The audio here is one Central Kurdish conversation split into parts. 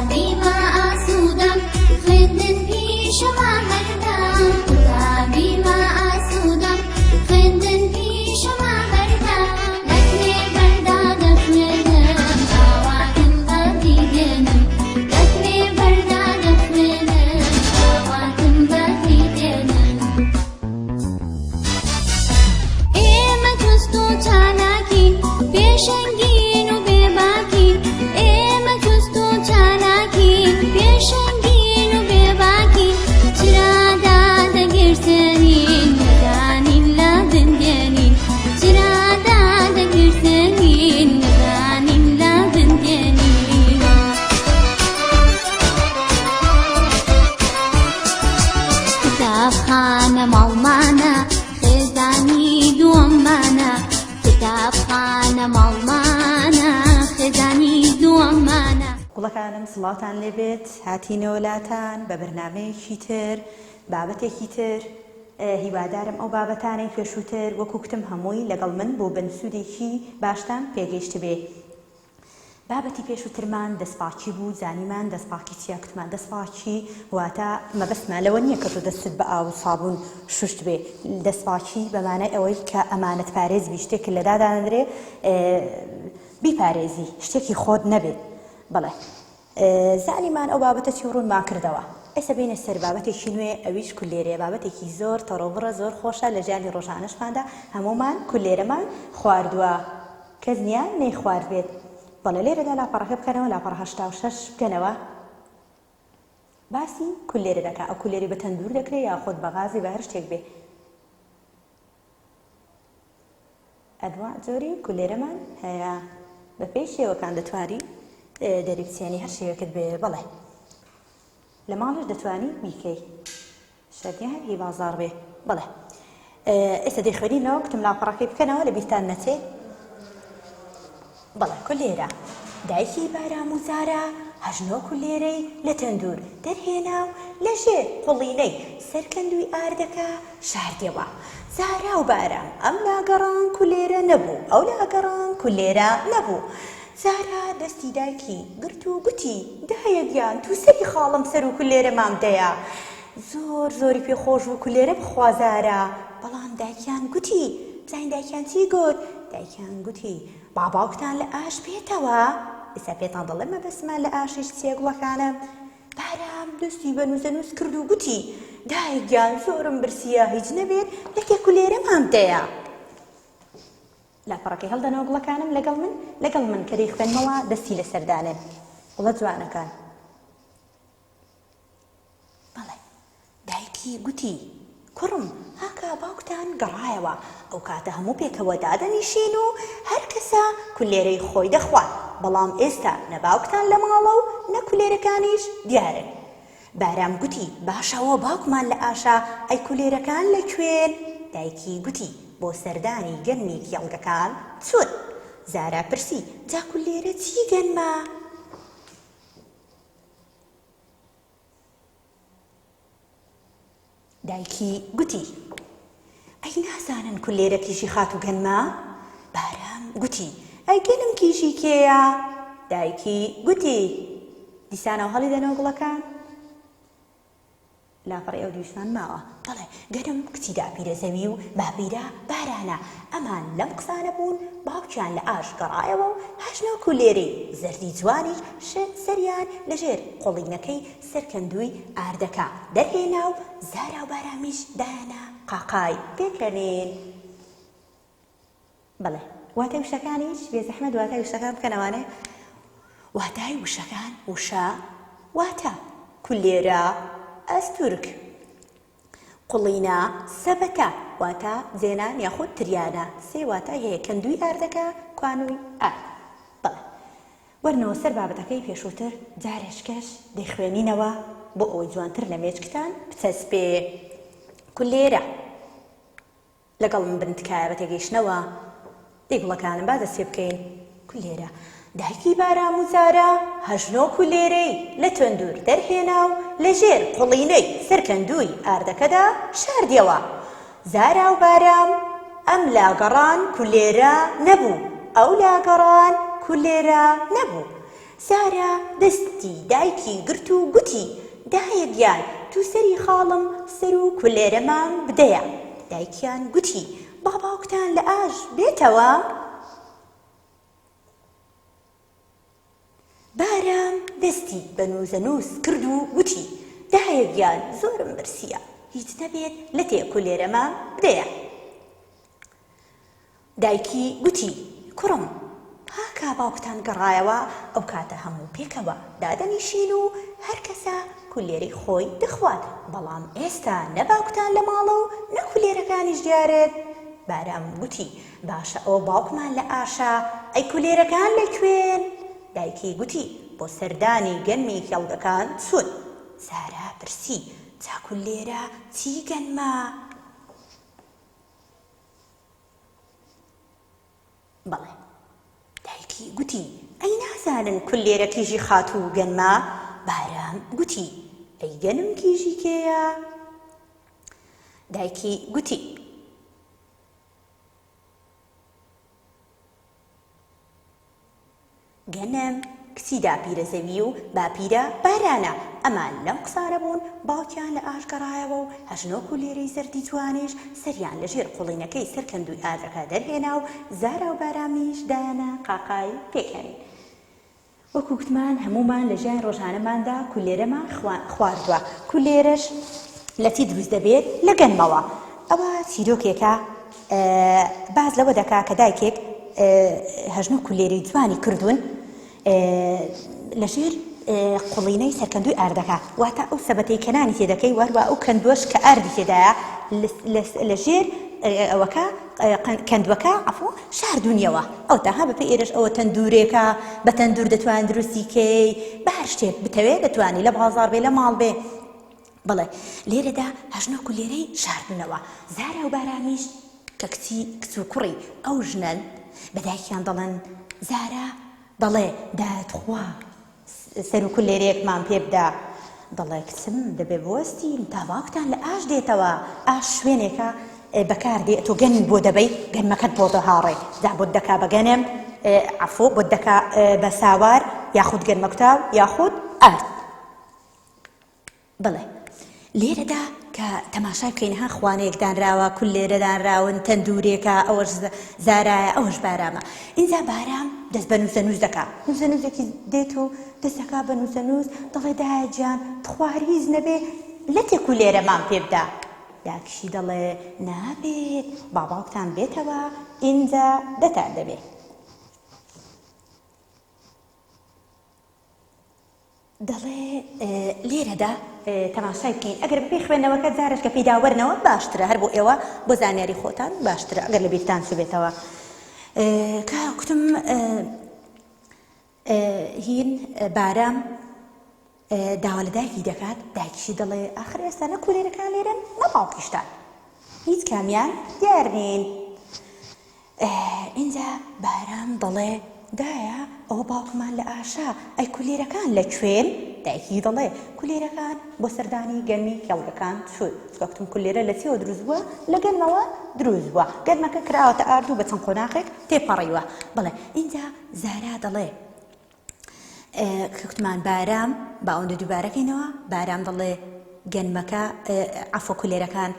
بیما ئاسوودەم خوێندن پیشەما هەردەم خدا بیما ئاسوودەم خوێندن پیشەما هەردەم لەکوێ بەردا دەخوێنم ئاواتم بەدی دێنم لەکوێ بەردا دەخوێنم ئاواتم بەدی دێنم ئێمە توست و چالاکین پێشەنگین و بێباکین ئێمە توست و چالاکین پێشەنگین و بێباکین چرادا دەگرسێنین نەزانین لە بندێنین چرادا دەگرسێنین نەزانین لە بندێنین کتابخانە ماڵمانە خێزانی دووەممانە کتابخانە ماڵمانە خێزانی دووەممانە گوڵەکانم سڵاوتان لێبێت هاتینەوە لاتان بە بەرنامەیەکی تر بابەتێکی تر هیوادارم ئەو بابەتانەی پێشووتر وەکو کتم هەمووی لەگەڵ من بۆ بەنسوودێکی باشتان پێگەیشت بێ بابەتی پێشووترمان دەستپاکی بوو زانیمان دەستپاکی چیا کتمان دەستپاکی واتە مەبەستمان لەوە نییە کە تۆ دەستت بە ئاو و سابوون شوشت بێ دەستپاکی بەمانای ئەوەی کە ئەمانەت پارێزبی شتێکی لەدادانەدرێ بیپارێزی شتێکی خۆت نەبێت بەڵێ زانیمان ئەو بابەتە چی ڕوونمان کردەوە ئێستا بینە سەر بابەتێکی نوێ ئەویش کولێرەیە بابەتێکی زۆر تەڕۆبڕە زۆر خۆشە لە ژیانی ڕۆژانەشماندا هەمومان کولێرەمان خواردووە کەس نییە نەی خوارد بێت بەڵێ لێرەدا لاپەڕەکە بکەنەوە لاپەڕە 86 بکەنەوە باسی کولێرە دەکا ئەو کولێری بە تەندور دەکرێت یاخۆت بە غازی بە هەر شتێک بێ ئەدوا زۆری کولێرەمان هەیە بە پێی شێوەکان دەتواری دەری بچێنی هەر شێوەکەت بێ بەڵێ لە ماڵش دەتوانی بیکەی شەرنیە هەر هی بازار بێ بەڵێ ئێستا دەیخوێنینەوە کتم لاپەڕەکەی بکەنەوە لە بیرتان نەچێ بەڵێ کولێرە دایکی بارام و زارە هەژنۆ کولێرەی لە تەندور دەرهێنا و لە ژێر قوڵینەی سەرکەندووی ئاردەکە شاردەوە زارا و بارام ئەم لاگەڕان کولێرە نەبوو ئەو لاگەڕان کولێرە نەبوو زارا دەستی دایکی گرت و گوتی دایە گیان تو سەری خاڵم سەر و کولێرە مامدەیە زۆر زۆری پێخۆش و کولێرە بخوا زارە بەڵام دایکیان گوتی بزانین دایکیان چی گوت دایکیان گوتی باباوکتان لە ئاش بێتەوە ئێستا پێتان دەڵێ مەبەستمان لە ئاشیش چیە گوڵەکانە بارام دەستی بە نووسەنووس کرد و گوتی دایک گیان زۆرم برسیە هیچ نەبێت لەکێ کولێرە مامدەیە لاپەڕەکەی هەڵدەنەوە گوڵەکانم لەگەڵ من کە دەیخوێنمەوە دەستی لەسەردانێن وڵە جوانەکان بەڵێ دایکی گوتی کوڕم هاکە باوکتان گەڕایەوە ئەو کاتە هەموو پێکەوە دادەنیشین و هەر کەسە کولێرەی خۆی دەخوات بەڵام ئێستا نە باوکتان لە ماڵە و نە کولێرەکانیش دیارن بارام گوتی باشەوە باوکمان لە ئاشا ئەی کولێرەکان لەکوێن دایکی گوتی بۆ سەردانی گەرمی کێڵگەکان چون زارا پرسی جا کولێرە چی گەنمە دایکی گوتی ئەی نازانن کولێرە کیژی خات و گەنمە بارام گوتی ئەی گەنم کیژی کێیە دایکی گوتی دیسانەوە هەڵی دەنەوە گوڵەکان لاپەڕی ئەو دویشمان ماوە دەڵێ گەرم کچیدا پیرەزەوی و باپیرە بارانە ئەمان لەم قسانە بوون باوکیان لە ئاش گەڕایەوە و هەژنۆ کولێرەی زەردی جوانیش سەریان لەژێر قۆڵینەکەی سەرکەندووی ئاردەکە دەرهێنا و زارا و بارامیش دایانە قاقای پێکەنین بەڵێ واتای وشەکانیش بێزەحمەت واتای وشەکان بکەنەوانێ واتای وشەکان وشە واتە کولێرە ئەستورک قوڵینە سەبەتە واتە جێنان یاخود تریانە سێ واتای هەیە کەندووی ئاردەکە کوانووی ئارد بەڵێ وەرنەوە سەر بابەتەکەی پێشووتر جارێشکەش دەیخوێنینەوە بۆ ئەوەی جوانتر لە مێچکتان بچەسپێ کولێرە لەگەڵ من بنتکایە بە تێگەیشتنەوە دەیگوڵەکانم با دەستێ بکەین کولێرە دایکی بارام و زارە هەژنۆ کولێرەی لە تەندور دەرهێنا و لەژێر قوڵینەی سەرکەندووی ئاردەکەدا شاردیەوە زارا و بارام ئەم لاگەڕان کولێرە نەبوو ئەو لاگەڕان کولێرە نەبوو زارا دەستی دایکی گرت و گوتی دایەگیان تو سەری خاڵم سەر و کولێرەمان بدەیە. دایکیان گوتی با باوکتان لە ئاژ بێتەوە. بارام دەستی بە نووزەنووس کرد و گوتی دایەگیان زۆرم برسیە هیچ نەبێت لە تێ کولێرەمان بدەیە. دایکی گوتی کوڕم هاکا باوکتان گەڕایەوە ئەو کاتە هەموو پێکەوە دادەنیشین و هەر کەسە کولێرەی خۆی دەخوات، بەڵام ئێستا نە باوکتان لە ماڵە و نە کولێرەکانیش دیارێت. بارام گوتی باشە ئەو باوکمان لە ئاشا ئەی کولێرەکان لەکوێن؟ دایکی گوتی بۆ سەردانی گەنمی هێڵگەکان چوون. زارا پرسی جا کولێرە چی گەنمە؟ بەڵێ. دایکی گوتی ئەی نازانن کولێرە کیژی خات و گەنمە؟ بارام گوتی ئەی گەنم کیژی کێیە؟ دایکی گوتی گەنم کچی داپیرە زەوی و باپیرە بارانە. ئەمان لەم قسانە بوون باوکیان لە ئاش گەڕایەوە و هەژنۆ کولێرەی زەردی جوانیش سەریان لەژێر قوڵینەکەی سەر کەندووی ئاگرەکە دەرهێنا و زارا و بارامیش دایانە قاقای پێکەنین. وەکو گوتمان هەمومان لە ژیان ڕۆژانەماندا کولێرەمان خواردووە. کولێرەش لە چی دروست دەبێت؟ لە گەنمەوە. ئەوە چیرۆکێکە باز لەوە دەکا کە دایکێک هەژنۆ کولێرەی جوانی کردوون لەژێر قوڵینەی سەرکەندووی ئاردەکە، واتە ئەو سەبەتەی کەنانی تێدەکەی وەروە ئەو کەندووەش کە ئاردی تێدایە لەژێر ئەوەکە کەندوەکە عەفوو شاردوونیەوە. ئەو تاها بەپێ ئێرەش ئەوە تەندورێکە، بە تەندور دەتوانین دروستیکەی، بە هەر شتێک بتەوێت دەتوانی لە بازاڕ بێ لە ماڵ بێ. بەڵێ لێرەدا هەژنۆ کولێرەی شاردنەوە. زارا و بارامیش کە کچ و کوڕی ئەو ژنن بە دایکیان دەڵێن زارا دەڵێ دایەتخوا سەر و کولێرەیەکمان پێ بدە. دەڵێ کچم دەبێ بوەستین تا باوکتان لە ئاش دێتەوە. ئاش شوێنێکە بەکار دێ تۆ گەنم بۆ دەبەی گەنمەکەت بۆ دەهاڕێ جا بۆت دەکا بە گەنم عەفوو بۆت دەکا بە ساوار یاخود گەنمەکتاو یاخود ئارد. بڵێ لێرەدا کە تەماشای بکەینها خوانەیەک دانراوە کولێرە دانراون تەندورێکە ئەوەش زارایە ئەوەش بارامە. ئینجا بارام دەست بە نووسەنووس دەکا نووسەنووسێکی دێت و دەست دەکا بە نووسەنووس دەڵێ دایە گیان تخواریز نەبێ لە تێ کولێرەمان پێ بدە. داکشی دەڵێ نابێت با باوکتان بێتەوە ئینجا دەتان دەبێت. دەڵێ لێرەدا تەماشای بکەین ئەگەر بپێ خوێندنەوەکە جارش کە پێداوەرنەوە باشترە هەر بۆ ئێوە بۆ زانیاری خۆتان باشترە ئەگەر لە بیرتان سوبێتەوە. کە کوتم هین بارام داوا لە دایکی دەکات دایکیشی دەڵێ ئاخر ئێستا نە کولێرەکان لێرەن نە باوکیشتان هیچ کامیان دیار نین. ئینجا بارام دەڵێ دایە ئەوە باوکمان لە ئاشا ئەی کولێرەکان لەکوێن؟ دایکی دەڵێ کولێرەکان بۆ سەردانی گەنمی کێڵگەکان چوون. وەکتم کولێرە لە چێوە دروست بووە؟ لە گەنمەوە دروست بووە. گەنمەکە کراوەتە ئارد و بە چەند قۆناغێک تێپەڕیوە. بڵێ ئینجا زارا دەڵێ کەوتمان بارام با ئەوەندە دووبارەکەینەوە بارام دەڵێ گەنمەکە عەفوە کولێرەکان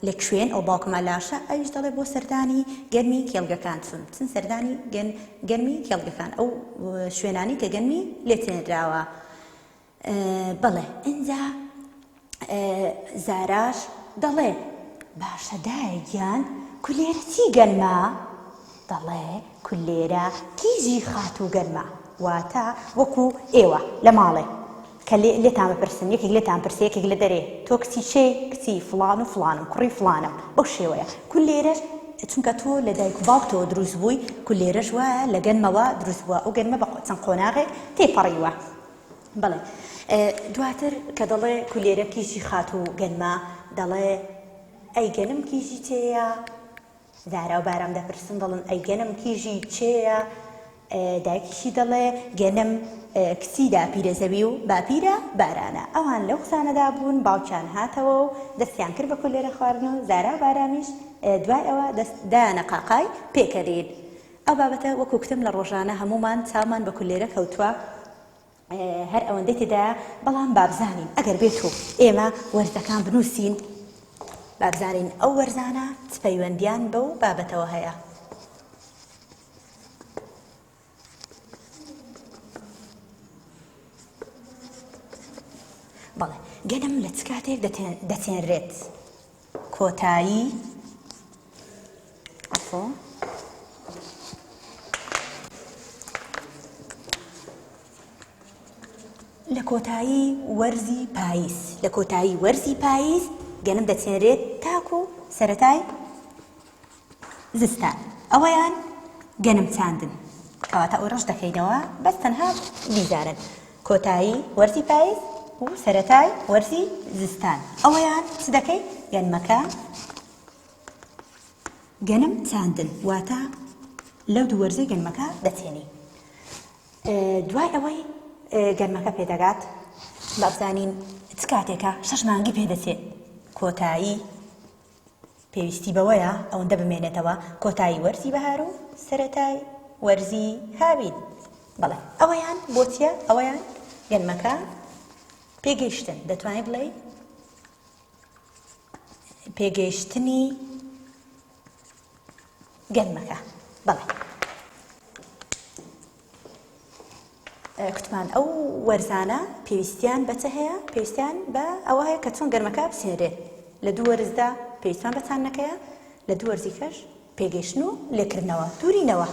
لەکوێن ئەو باوکمان لاشە ئەویش دەڵێ بۆ سەردانی گەنمی کێڵگەکان چون چن سەردانی گەنمی کێڵگەکان ئەو شوێنانی کە گەنمی لێ تێنراوە. بەڵێ ئینجا زاراش دەڵێ باشە دایە گیان کولێرە چی گەنمە؟ دەڵێ کولێرە کیژی خات و گەنمە واتە وەکو ئێوە لە ماڵێ کە لێتان بپرسن یەکێک لێتان پرسێ یەکێک لە دەرێ تۆ کچی چێ؟ کچی فڵان و فڵانم کوڕی فڵانم بەو شێوەیە. کولێرەش چونکە تۆ لە دایک و باوکتەوە دروست بووی کولێرەش وایە لە گەنمەوە دروست بووە ئەو گەنمە بە چەند قۆناغێک تێپەڕیوە. بەڵێ دواتر کە دەڵێ کولێرە کیژی خات و گەنمە دەڵێ ئەی گەنم کیژی چێیە؟ زارا و بارام دەپرسن دەڵن ئەی گەنم کیژی چێیە؟ دایکیشی دەڵێ گەنم کچی داپیرە زەوی و باپیرە بارانە. ئەوان لەو قسانەدا بوون باوکیان هاتەوە و دەستیان کرد بە کولێرە خواردن و زارا و بارامیش دوای ئەوە دایانە قاقای پێکەرین. ئەو بابەتە وەکو کتم لە ڕۆژانە هەمومان چاومان بە کولێرە کەوتووە هەر ئەوەندەی تێدایە بەڵام بابزانین ئەگەر بێت و ئێمە وەرزەکان بنووسین بابزانین ئەو وەرزانە چ پەیوەندیان بەو بابەتەوە هەیە. بەڵێ گەنم لە چ کاتێک دەتێنرێت؟ کۆتایی لە کۆتایی وەرزی پاییز. لە کۆتایی وەرزی پاییز گەنم دەچێنرێت تاکو سەرەتای زستان. ئەوەیان گەنم چاندن کەواتە ئەو ڕەش دەکەینەوە بەس تەنها بیزارن. کۆتایی وەرزی پاییز و سەرەتای وەرزی زستان ئەوەیان چ دەکەی؟ گەنمەکە گەنم چاندن واتە لەو دوو وەرزەی گەنمەکە دەچێنی. دوای ئەوەی گەنمەکە پێدەگات بابزانین چ کاتێکە 6 مانگی پێدەچێت. کۆتایی پێویستی بەوەیە ئەوەندە بمێنێتەوە کۆتایی وەرزی بەهار و سەرەتای وەرزی هاوین. بەڵێ ئەوەیان بۆچیە؟ ئەوەیان گەنمەکە پێگەیشتن دەتوانێت بڵێ پێگەیشتنی گەنمەکە. بەڵێ کوتمان ئەو وەرزانە پێویستیان بە چه هەیە؟ پێویستیان بە ئەوە هەیە کە چۆن گەنمەکە بسێنرێت. لە دوو وەرزدا پێویستیان بە چاندنەکەیە، لە دوو وەرزی کەش پێگەیشتن و لێکردنەوە دوورینەوە.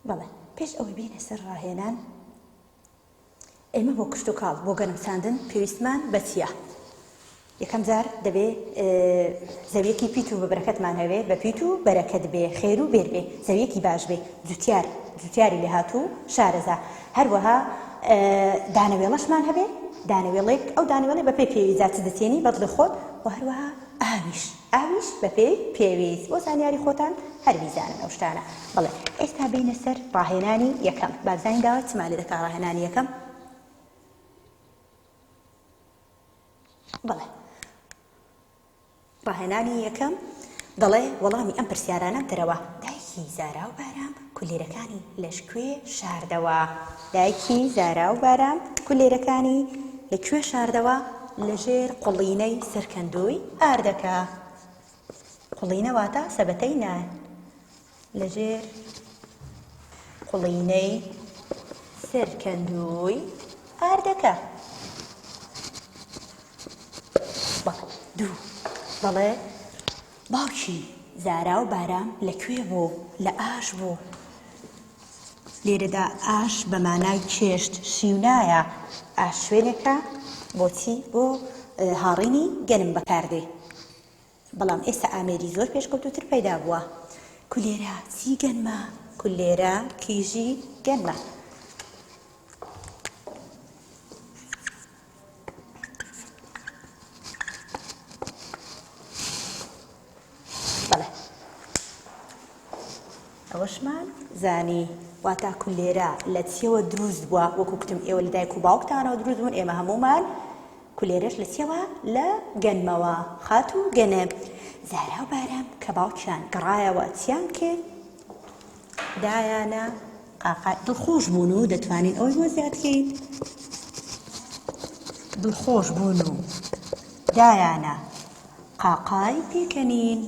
بەڵێ پێش ئەوەی بینە سەر ڕاهێنان ئێمە بۆ کشت و کاڵ بۆ گەنم چاندن پێویستمان بە چییە؟ یەکەم جار دەبێ زەویەکی پیت و بەبرەکەتمان هەوێ بە پیت و بەرەکەت بێ خێر و بێر بێ زەویەکی باش بێ جوتیاری لێ هاتوو شارەزا هەروەها دانەوێڵەشمان هەبێ دانەوێڵێک ئەو دانەوێڵێ بە پێی پێویست دەچێنی بەدڵی خۆت و هەروەها ئاویش بە پێی پێویست بۆ زانیاری خۆتان هەر بیزانن ئەو شتانە. بەڵێ ئێستا بینە سەر ڕاهێنانی یەکەم. بابزانین داوای چما لێ دەکا ڕاهێنانی یەکەم؟ بەڵێ ڕاهێنانی یەکەم دەڵێ وەڵامی ئەم پرسیارانەم دەرەوە دایکی زارا و بارام کولێرەکانی لەشکوێ شاردەوە. دایکی زارا و بارام کولێرەکانی لەکوێ شاردەوە؟ لەژێر قوڵینەی سەرکەندووی ئاردەکە. قوڵینە واتە سەبەتەی نان. لەژێر قوڵینەی سەرکەندووی ئاردەکە. دوو بەڵێ باوکی زارا و بارام لەکوێ بوو؟ لە ئاش بوو. لێرەدا ئاش بە مانای کێشت شیونایە. ئاش شوێنێکە بۆچی؟ بۆ هاڕینی گەنم بەکاردێ. بەڵام ئێستا ئامێری زۆر پێشکەوتوتر پەیدا بووە. کولێرە چی گەنمە؟ کولێرە کیژی گەنمە. ئەوەشمان زانی واتە کولێرە لە چیەوە دروست بووە؟ وەکو گوتم ئێوە لە دایک و باوکتانەوە دروست بوون، ئێمە هەمومان کولێرەش لە چیەوە؟ لە گەنمەوە. خات و گەنم. زارا و بارام کە باوکیان گەڕایەوە چیان کرد؟ دایانە قاقای دڵخۆش بوون و دەتوانین ئەوەی بۆ زیاد بکەین. دڵخۆش بوون و دایانە قاقای پێکەنین.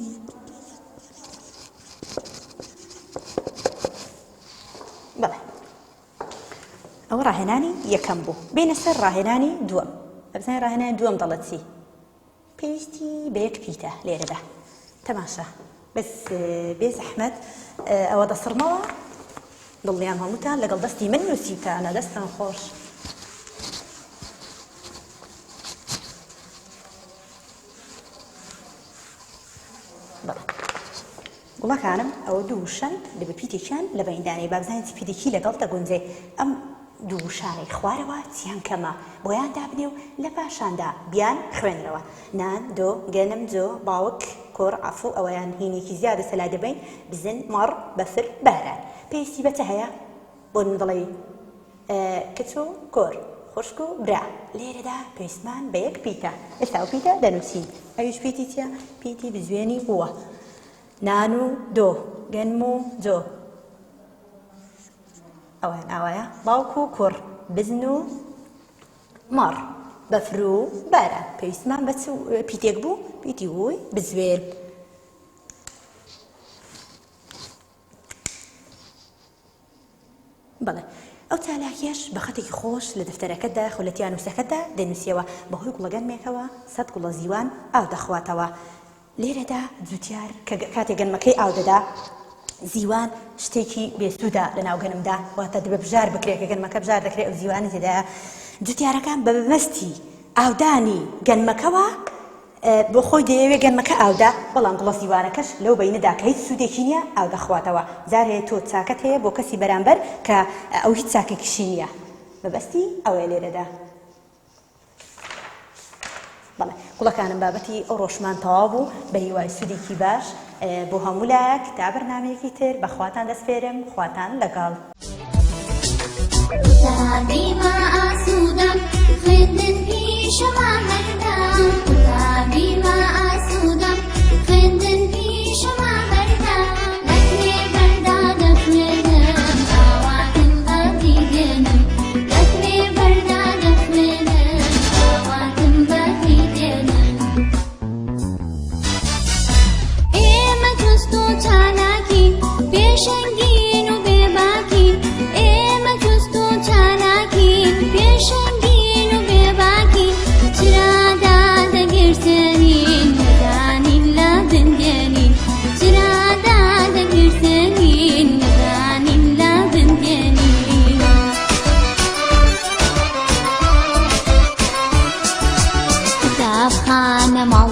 بەڵێ ئەوە ڕاهێنانی یەکەم بوو. بینە سەر ڕاهێنانی دووەم. ئەبزانین ڕاهێنانی دووەم دەڵێت چی؟ پێویستی بە یەک پیتە لێرەدا. تەماشا بەس بێ زەحمەت ئەوە دەسڕمەوە دڵنیام هەمووتان لەگەڵ دەستی من نووسیتانە. دەستان خۆش. بەڵێ گوڵەکانم ئەوە دوو شەند لە بەپیتێکیان لە بەیندانەی بابزانین پیتێکی لەگەڵ دەگونجێ. ئەم دوو شانەی خوارەوە چیان کەمە بۆیان دابنێ و لە پاشاندا بیان خوێنرەوە. نان دۆ گەنم جۆ باوک کۆڕ عەفو ئەوەیان هینێکی زیادە سەلا دەبین بزن مەڕ بەفر باران. پێویستی بەچە هەیە؟ بۆ من دڵێ کچ و کۆر خوشک و برا لێرەدا پێویستمان بە یەک پیتە ئێستا ئەو پیتە دەنووسین ئەویش پیتی چییە پیتی بزوێنی بووە نان و دۆ گەنم و جۆ ئەوان ئاوایە باوک و کوڕ بزن و مەڕ بەفر و باران پێویستمان بە پیتێک بوو پیتی ووی بزوێن بەڵێ ئەو چالاکیەش بە خەتێکی خۆش لە دەفتەرەکەتدا خولەتیان نووسەکەتدا دەنووسیەوە بەهۆی گوڵەگەنمێکەوە 100 گوڵە زیوان ئاو دەخواتەوە لێرەدا جوتیار کە کاتێک گەنمەکەی ئاو دەدا زیوان شتێکی بێسوودا لە ناو گەنمدا واتە دەبێ بژار بکرێت کە گەنمەکە بژار دەکرێت ئەو زیوانە تێدایە جوتیارەکان بە مەستی ئاودانی گەنمەکەوە بۆ خۆی دەیەوێت گەنمەکە ئاودا بەڵام گوڵە زیوانەکەش لەو بەینەدا کە هیچ سوودێکی نییە ئاو دەخواتەوە جار هەیە تۆ چاکەت هەیە بۆ کەسی بەرامبەر کە ئەو هیچ چاکێکیشی نییە بەبەستی ئەوەیە لێرەدا بەڵێ گوڵەکانم بابەتی ئەو ڕۆژمان تەواو بوو بە هیوای سوودێکی باش بۆ هەموو لایەک تا بەرنامەیەکی تر بە خواتان دەسپێرم خواتان لەگەڵ بما أسودم خدن پیشما مردم بما أسودم خدن پیشما مردم لکنی بردا دفنم آواتم بفیدنم لکنی بردا دفنم آواتم بفیدنم ایمە جست و چالاکی پێشەنگین و بێباکی ئێمە جست و چالاکی پێشەنگین و بێباکی چرادا دەگرتنین نەدانین لە بندێنین چرادا دەگرتنین نەدانین لە بندێنین قوتابخانە ماڵ